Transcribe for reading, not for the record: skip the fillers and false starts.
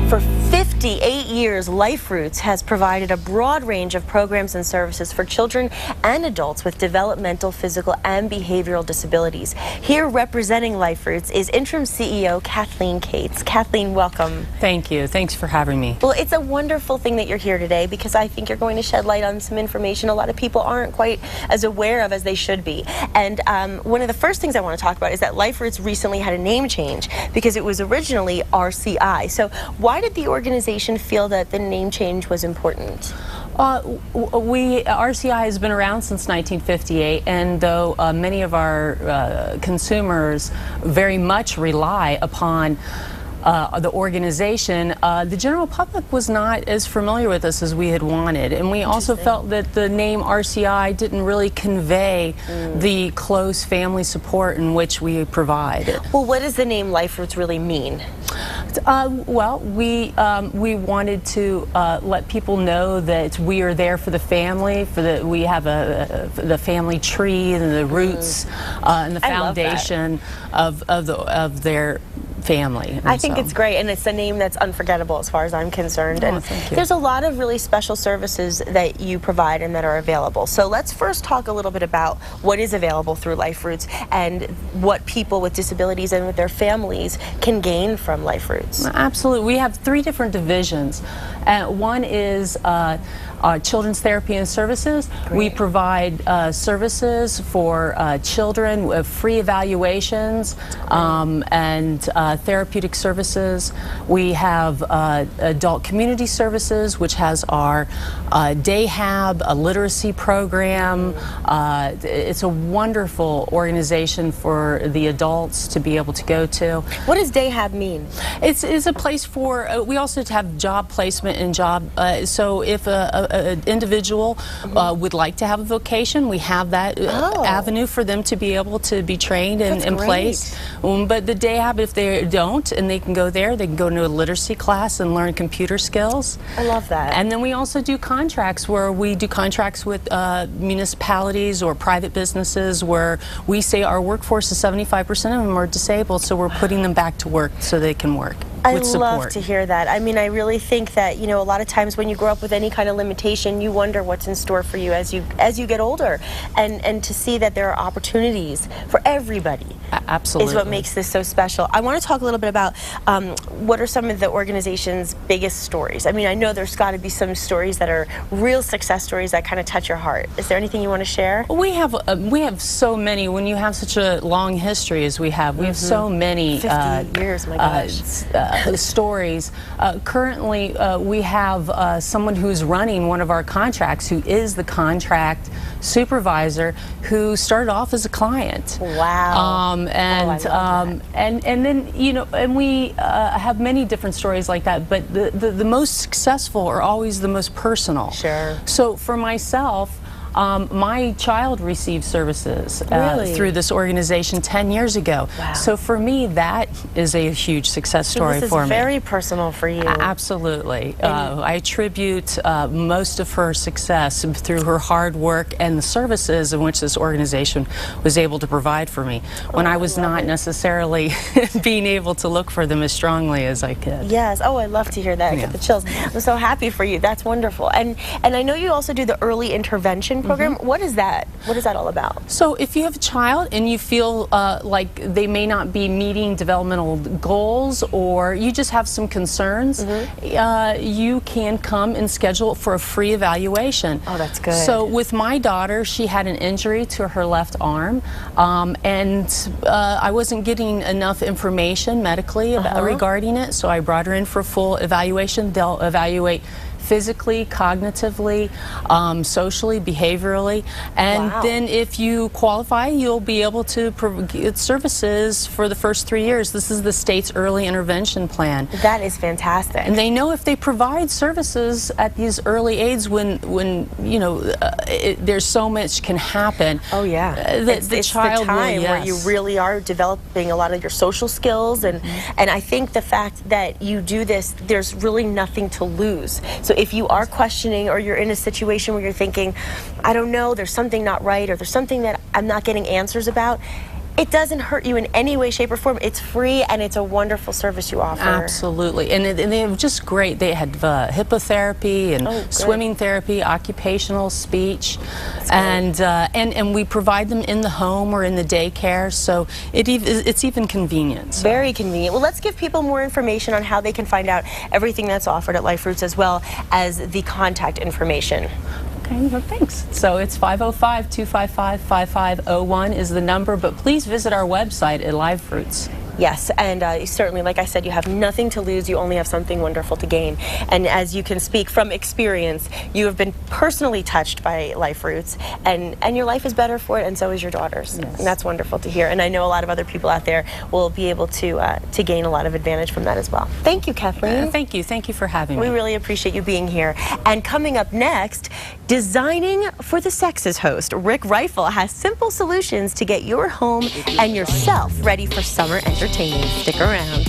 For 58 years, LifeROOTS has provided a broad range of programs and services for children and adults with developmental, physical, and behavioral disabilities. Here representing LifeROOTS is Interim CEO Kathleen Cates. Kathleen, welcome. Thank you. Thanks for having me. Well, it's a wonderful thing that you're here today because I think you're going to shed light on some information a lot of people aren't quite as aware of as they should be. And one of the first things I want to talk about is that LifeROOTS recently had a name change because it was originally RCI. So why did the organization feel that the name change was important? RCI has been around since 1958, and though many of our consumers very much rely upon the organization, the general public was not as familiar with us as we had wanted, and we also felt that the name RCI didn't really convey the close family support in which we provide. Well, what does the name LifeROOTS really mean? Well, we wanted to let people know that we are there for the family. We have the family tree and the roots and the foundation of their family. I think it's great, and it's a name that's unforgettable as far as I'm concerned. And thank you. There's a lot of really special services that you provide and that are available. So let's first talk a little bit about what is available through LifeROOTS and what people with disabilities and with their families can gain from LifeROOTS. Absolutely. We have 3 different divisions. One is children's therapy and services. Great. We provide services for children with free evaluations and therapeutic services. We have adult community services, which has our day hab, a literacy program. It's a wonderful organization for the adults to be able to go to. What does day hab mean? It's a place for, we also have job placement and job, so if an individual would like to have a vocation, we have that avenue for them to be able to be trained and placed. But the day hab, if they don't, and they can go there, they can go to a literacy class and learn computer skills. I love that. And then we also do contracts where we do contracts with municipalities or private businesses where we say our workforce is 75% of them are disabled, so we're putting them back to work so they can work. I love to hear that. I mean, I really think that, you know, a lot of times when you grow up with any kind of limitation, you wonder what's in store for you as you get older, and to see that there are opportunities for everybody. Absolutely. Is what makes this so special. I want to talk a little bit about what are some of the organization's biggest stories. I mean, I know there's got to be some stories that are real success stories that kind of touch your heart. Is there anything you want to share? We have so many. When you have such a long history as we have so many 50 years, my gosh. Stories. Currently, we have someone who's running one of our contracts who is the contract supervisor who started off as a client. Wow. And then, you know, and we have many different stories like that, but the most successful are always the most personal. Sure. So for myself, my child received services through this organization 10 years ago. Wow. So for me, that is a huge success story for me. This is very personal for you. Absolutely. I attribute most of her success through her hard work and the services in which this organization was able to provide for me when I was not necessarily being able to look for them as strongly as I could. Yes. Oh, I love to hear that. I get the chills. I'm so happy for you. That's wonderful. And I know you also do the early intervention program. What is that? What is that all about? So if you have a child and you feel like they may not be meeting developmental goals, or you just have some concerns, you can come and schedule for a free evaluation. Oh, that's good. So with my daughter, she had an injury to her left arm, and I wasn't getting enough information medically regarding it, so I brought her in for a full evaluation. They'll evaluate physically, cognitively, socially, behaviorally, and then if you qualify, you'll be able to get services for the first 3 years. This is the state's early intervention plan. That is fantastic. And they know if they provide services at these early age when you know there's so much can happen. Oh yeah, it's the time where you really are developing a lot of your social skills, and I think the fact that you do this, there's really nothing to lose. So if you are questioning, or you're in a situation where you're thinking, I don't know, there's something not right, or there's something that I'm not getting answers about, It doesn't hurt you in any way, shape, or form. It's free, and it's a wonderful service you offer. Absolutely, and they were just great. They had hippotherapy and swimming therapy, occupational speech, and we provide them in the home or in the daycare, so it's even convenient. So. Very convenient. Well, let's give people more information on how they can find out everything that's offered at LifeRoots, as well as the contact information. Okay, well, thanks. So it's 505-255-5501 is the number, but please visit our website at LifeRoots. Yes, and certainly, like I said, you have nothing to lose, you only have something wonderful to gain. And as you can speak from experience, you have been personally touched by LifeRoots, and your life is better for it, and so is your daughter's. Yes. And that's wonderful to hear. And I know a lot of other people out there will be able to gain a lot of advantage from that as well. Thank you, Kathleen. Thank you for having me. We really appreciate you being here. And coming up next, Designing for the Sexes host Rick Rifle has simple solutions to get your home and yourself ready for summer entertainment. Stick around.